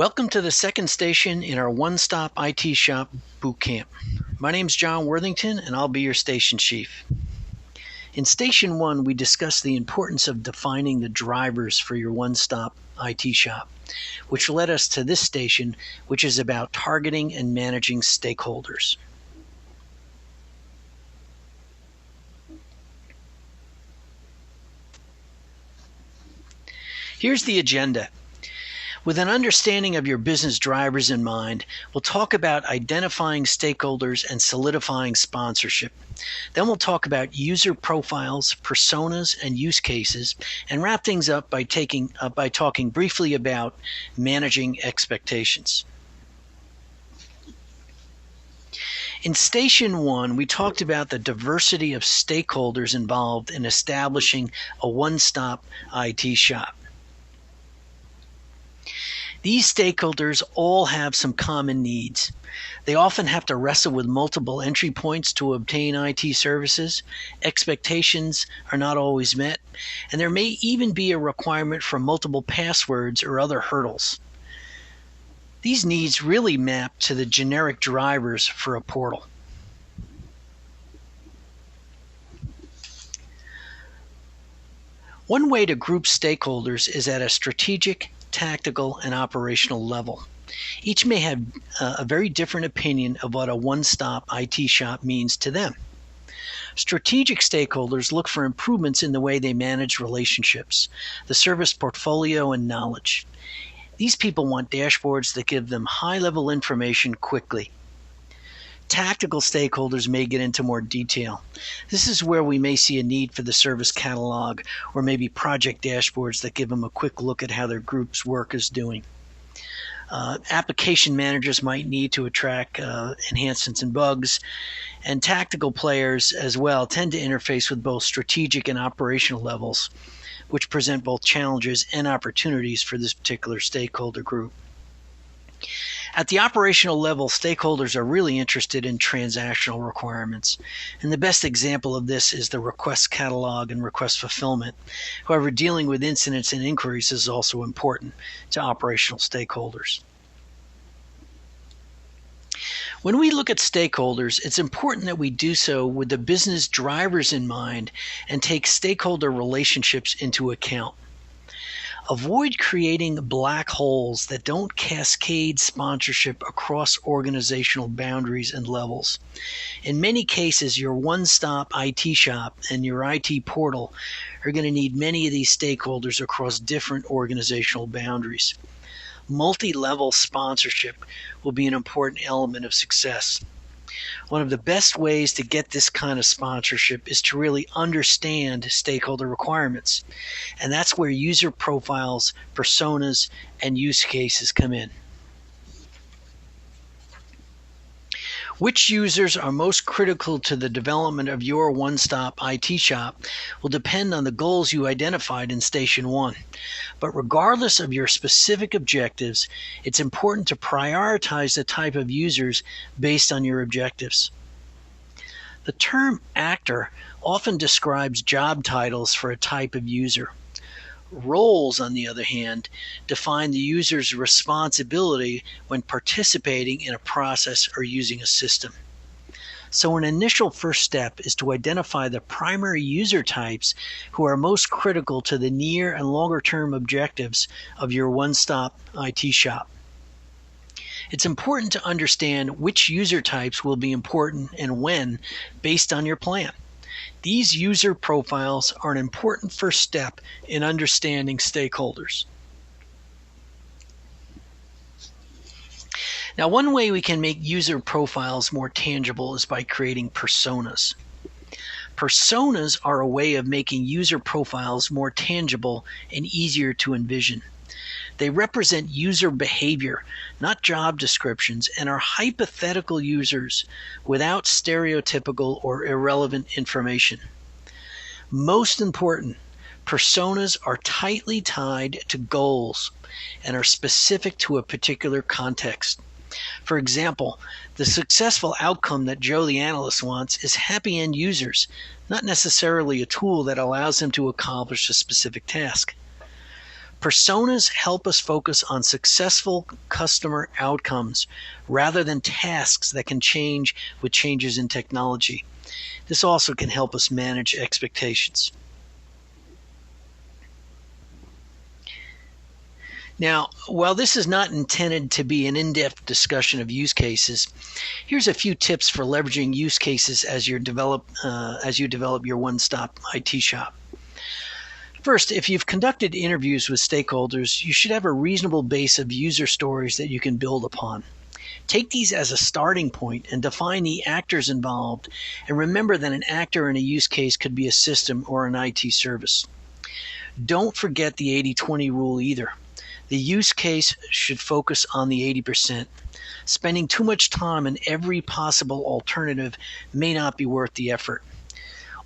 Welcome to the second station in our one-stop IT shop boot camp. My name is John Worthington and I'll be your station chief. In station 1, we discussed the importance of defining the drivers for your one-stop IT shop, which led us to this station, which is about targeting and managing stakeholders. Here's the agenda. With an understanding of your business drivers in mind, we'll talk about identifying stakeholders and solidifying sponsorship. Then we'll talk about user profiles, personas, and use cases, and wrap things up by talking briefly about managing expectations. In Station 1, we talked about the diversity of stakeholders involved in establishing a one-stop IT shop. These stakeholders all have some common needs. They often have to wrestle with multiple entry points to obtain IT services. Expectations are not always met, and there may even be a requirement for multiple passwords or other hurdles. These needs really map to the generic drivers for a portal. One way to group stakeholders is at a strategic, tactical, and operational level. Each may have a very different opinion of what a one-stop IT shop means to them. Strategic stakeholders look for improvements in the way they manage relationships, the service portfolio, and knowledge. These people want dashboards that give them high-level information quickly. Tactical stakeholders may get into more detail. This is where we may see a need for the service catalog or maybe project dashboards that give them a quick look at how their group's work is doing. Application managers might need to track enhancements and bugs, and tactical players as well tend to interface with both strategic and operational levels, which present both challenges and opportunities for this particular stakeholder group. At the operational level, stakeholders are really interested in transactional requirements, and the best example of this is the request catalog and request fulfillment. However, dealing with incidents and inquiries is also important to operational stakeholders. When we look at stakeholders, it's important that we do so with the business drivers in mind and take stakeholder relationships into account. Avoid creating black holes that don't cascade sponsorship across organizational boundaries and levels. In many cases, your one-stop IT shop and your IT portal are going to need many of these stakeholders across different organizational boundaries. Multi-level sponsorship will be an important element of success. One of the best ways to get this kind of sponsorship is to really understand stakeholder requirements. And that's where user profiles, personas, and use cases come in. Which users are most critical to the development of your one-stop IT shop will depend on the goals you identified in Station 1. But regardless of your specific objectives, it's important to prioritize the type of users based on your objectives. The term actor often describes job titles for a type of user. Roles, on the other hand, define the user's responsibility when participating in a process or using a system. So an initial first step is to identify the primary user types who are most critical to the near and longer term objectives of your one-stop IT shop. It's important to understand which user types will be important and when based on your plan. These user profiles are an important first step in understanding stakeholders. Now, one way we can make user profiles more tangible is by creating personas. Personas are a way of making user profiles more tangible and easier to envision. They represent user behavior, not job descriptions, and are hypothetical users without stereotypical or irrelevant information. Most important, personas are tightly tied to goals and are specific to a particular context. For example, the successful outcome that Joe the analyst wants is happy end users, not necessarily a tool that allows him to accomplish a specific task. Personas help us focus on successful customer outcomes rather than tasks that can change with changes in technology. This also can help us manage expectations. Now, while this is not intended to be an in-depth discussion of use cases, here's a few tips for leveraging use cases as you develop your one-stop IT shop. First, if you've conducted interviews with stakeholders, you should have a reasonable base of user stories that you can build upon. Take these as a starting point and define the actors involved, and remember that an actor in a use case could be a system or an IT service. Don't forget the 80-20 rule either. The use case should focus on the 80%. Spending too much time on every possible alternative may not be worth the effort.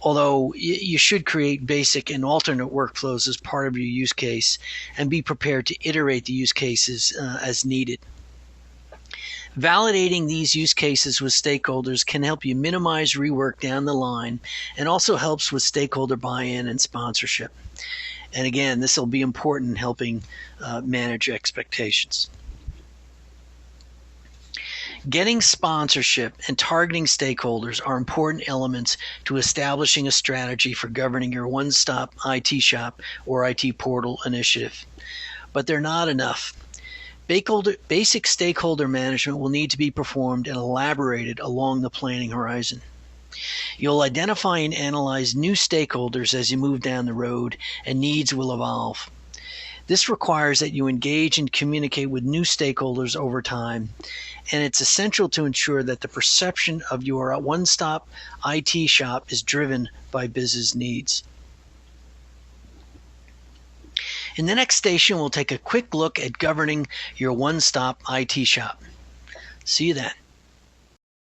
Although you should create basic and alternate workflows as part of your use case and be prepared to iterate the use cases as needed. Validating these use cases with stakeholders can help you minimize rework down the line and also helps with stakeholder buy-in and sponsorship. And again, this will be important in helping manage expectations. Getting sponsorship and targeting stakeholders are important elements to establishing a strategy for governing your one-stop IT shop or IT portal initiative. But they're not enough. Basic stakeholder management will need to be performed and elaborated along the planning horizon. You'll identify and analyze new stakeholders as you move down the road, and needs will evolve. This requires that you engage and communicate with new stakeholders over time, and it's essential to ensure that the perception of your one-stop IT shop is driven by business needs. In the next station, we'll take a quick look at governing your one-stop IT shop. See you then.